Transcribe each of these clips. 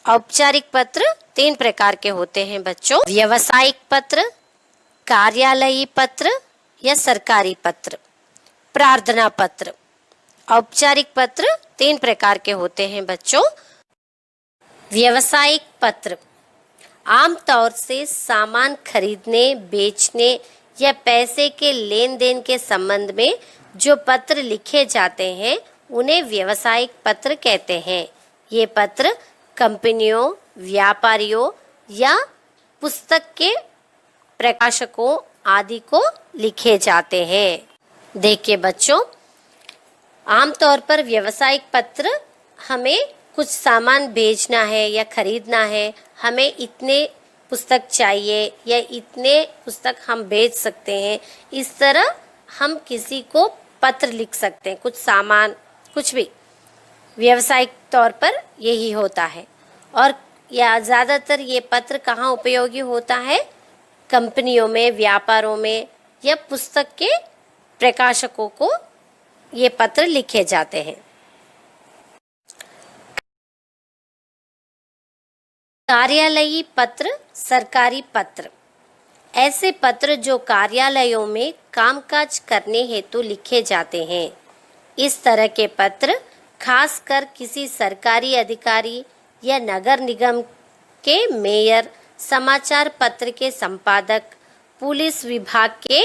औपचारिक पत्र 3 प्रकार के होते हैं बच्चों। व्यवसायिक पत्र, कार्यालयी पत्र या सरकारी पत्र, प्रार्थना पत्र। औपचारिक पत्र 3 प्रकार के होते हैं बच्चों। व्यवसायिक पत्र आमतौर से सामान खरीदने, बेचने या पैसे के लेन देन के संबंध में जो पत्र लिखे जाते हैं उन्हें व्यवसायिक पत्र कहते हैं। ये पत्र कंपनियों, व्यापारियों या पुस्तक के प्रकाशकों आदि को लिखे जाते हैं। देखिए बच्चों, आमतौर पर व्यवसायिक पत्र हमें कुछ सामान बेचना है या खरीदना है, हमें इतने पुस्तक चाहिए या इतने पुस्तक हम बेच सकते हैं, इस तरह हम किसी को पत्र लिख सकते हैं। कुछ सामान, कुछ भी व्यवसायिक तौर पर यही होता है। और या ज़्यादातर ये पत्र कहाँ उपयोगी होता है? कंपनियों में, व्यापारों में या पुस्तक के प्रकाशकों को ये पत्र लिखे जाते हैं। कार्यालयी पत्र, सरकारी पत्र ऐसे पत्र जो कार्यालयों में कामकाज करने हेतु लिखे जाते हैं। इस तरह के पत्र खासकर किसी सरकारी अधिकारी या नगर निगम के मेयर, समाचार पत्र के संपादक, पुलिस विभाग के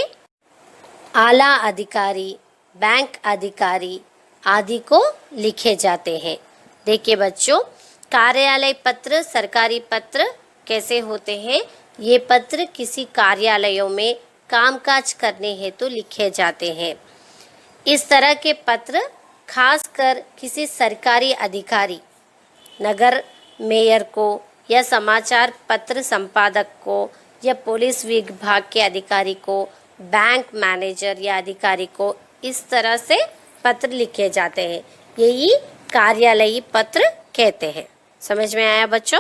आला अधिकारी, बैंक अधिकारी आदि को लिखे जाते हैं। देखिए बच्चों, कार्यालय पत्र, सरकारी पत्र कैसे होते हैं? ये पत्र किसी कार्यालयों में कामकाज करने हेतु लिखे जाते हैं। इस तरह के पत्र खासकर किसी सरकारी अधिकारी, नगर मेयर को या समाचार पत्र संपादक को या पुलिस विभाग के अधिकारी को, बैंक मैनेजर या अधिकारी को इस तरह से पत्र लिखे जाते हैं। यही कार्यालयी पत्र कहते हैं। समझ में आया बच्चों?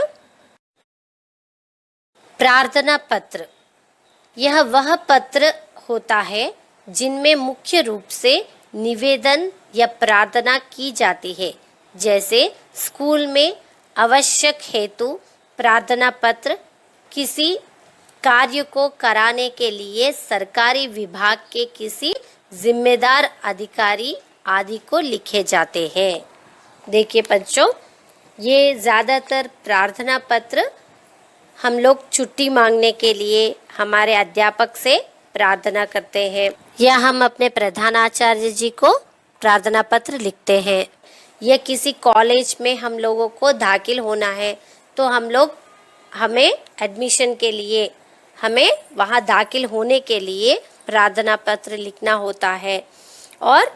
प्रार्थना पत्र यह वह पत्र होता है जिनमें मुख्य रूप से निवेदन या प्रार्थना की जाती है। जैसे स्कूल में आवश्यक हेतु प्रार्थना पत्र, किसी कार्य को कराने के लिए सरकारी विभाग के किसी जिम्मेदार अधिकारी आदि को लिखे जाते हैं। देखिए बच्चों, ये ज़्यादातर प्रार्थना पत्र हम लोग छुट्टी मांगने के लिए हमारे अध्यापक से प्रार्थना करते हैं, या हम अपने प्रधानाचार्य जी को प्रार्थना पत्र लिखते हैं, या किसी कॉलेज में हम लोगों को दाखिल होना है तो हमें एडमिशन के लिए, हमें वहाँ दाखिल होने के लिए प्रार्थना पत्र लिखना होता है। और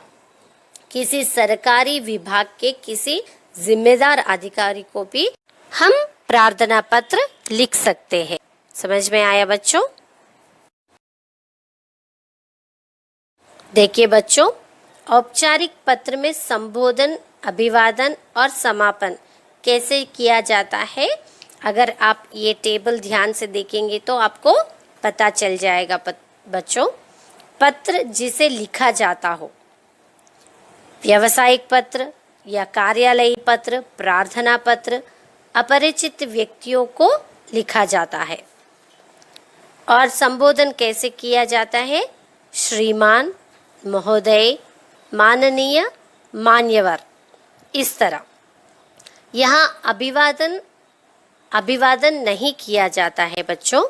किसी सरकारी विभाग के किसी जिम्मेदार अधिकारी को भी हम प्रार्थना पत्र लिख सकते हैं। समझ में आया बच्चों? देखिए बच्चों, औपचारिक पत्र में संबोधन, अभिवादन और समापन कैसे किया जाता है, अगर आप ये टेबल ध्यान से देखेंगे तो आपको पता चल जाएगा बच्चों। पत्र जिसे लिखा जाता हो, व्यावसायिक पत्र या कार्यालयी पत्र, प्रार्थना पत्र अपरिचित व्यक्तियों को लिखा जाता है। और संबोधन कैसे किया जाता है? श्रीमान, महोदय, माननीय, मान्यवर, इस तरह। यहाँ अभिवादन नहीं किया जाता है बच्चों,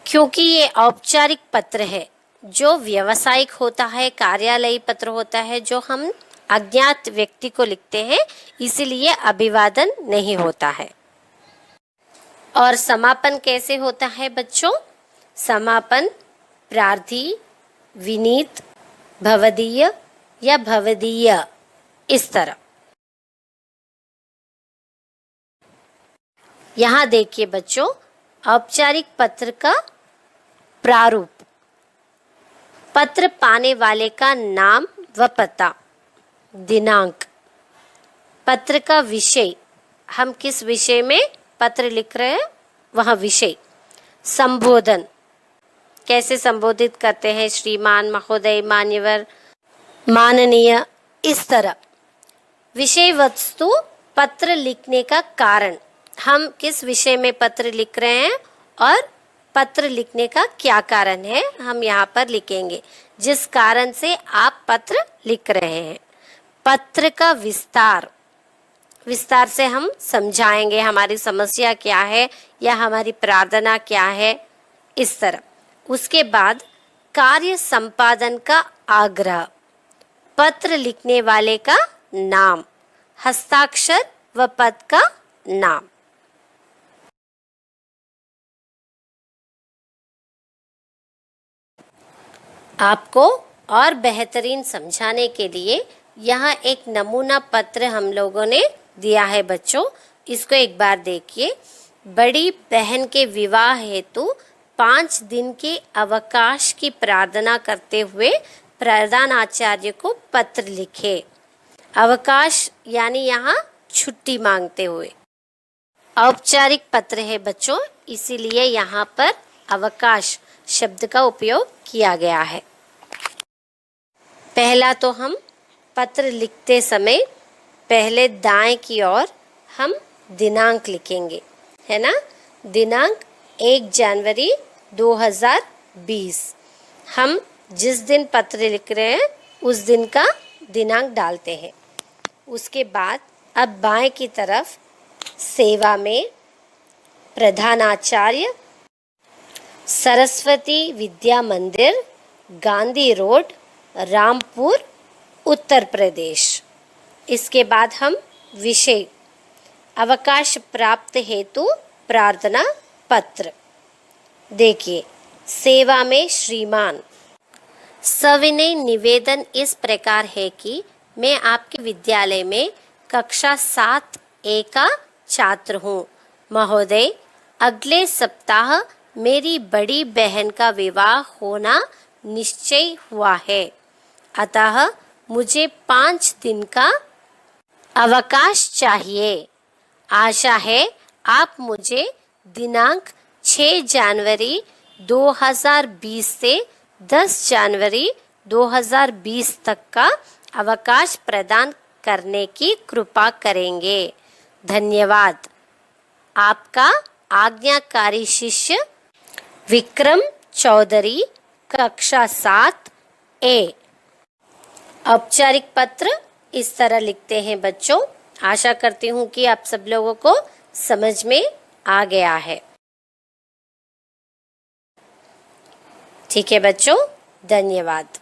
क्योंकि ये औपचारिक पत्र है। जो व्यावसायिक होता है, कार्यालयी पत्र होता है, जो हम अज्ञात व्यक्ति को लिखते हैं, इसीलिए अभिवादन नहीं होता है। और समापन कैसे होता है बच्चों? समापन प्रार्थी, विनीत, भवदीय या भवदीय, इस तरह। यहाँ देखिए बच्चों, औपचारिक पत्र का प्रारूप। पत्र पाने वाले का नाम व पता, दिनांक। पत्र का विषय, हम किस विषय में पत्र लिख रहे हैं वह विषय। संबोधन, कैसे संबोधित करते हैं, श्रीमान, महोदय, मान्यवर, माननीय, इस तरह। विषय वस्तु, पत्र लिखने का कारण, हम किस विषय में पत्र लिख रहे हैं और पत्र लिखने का क्या कारण है, हम यहाँ पर लिखेंगे, जिस कारण से आप पत्र लिख रहे हैं। पत्र का विस्तार, विस्तार से हम समझाएंगे हमारी समस्या क्या है या हमारी प्रार्थना क्या है, इस तरह। उसके बाद कार्य संपादन का आग्रह, पत्र लिखने वाले का नाम, हस्ताक्षर व पद का नाम। आपको और बेहतरीन समझाने के लिए यहाँ एक नमूना पत्र हम लोगों ने दिया है बच्चों, इसको एक बार देखिए। बड़ी बहन के विवाह हेतु 5 दिन के अवकाश की प्रार्थना करते हुए प्रधानाचार्य को पत्र लिखे। अवकाश यानी यहाँ छुट्टी मांगते हुए। औपचारिक पत्र है बच्चों, इसीलिए यहाँ पर अवकाश शब्द का उपयोग किया गया है। पहला तो हम पत्र लिखते समय पहले दाएं की ओर हम दिनांक लिखेंगे, है ना। दिनांक 1 जनवरी 2020। हम जिस दिन पत्र लिख रहे हैं उस दिन का दिनांक डालते हैं। उसके बाद अब बाएं की तरफ सेवा में, प्रधानाचार्य, सरस्वती विद्या मंदिर, गांधी रोड, रामपुर, उत्तर प्रदेश। इसके बाद हम विषय, अवकाश प्राप्त हेतु प्रार्थना पत्र। देखिए, सेवा में श्रीमान। सविनय निवेदन इस प्रकार है कि मैं आपके विद्यालय में कक्षा 7A का छात्र हूँ। महोदय, अगले सप्ताह मेरी बड़ी बहन का विवाह होना निश्चय हुआ है, अतः मुझे 5 दिन का अवकाश चाहिए। आशा है आप मुझे दिनांक 6 जनवरी 2020 से 10 जनवरी 2020 तक का अवकाश प्रदान करने की कृपा करेंगे। धन्यवाद। आपका आज्ञाकारी शिष्य विक्रम चौधरी, कक्षा 7A। औपचारिक पत्र इस तरह लिखते हैं बच्चों। आशा करती हूँ कि आप सब लोगों को समझ में आ गया है। ठीक है बच्चों, धन्यवाद।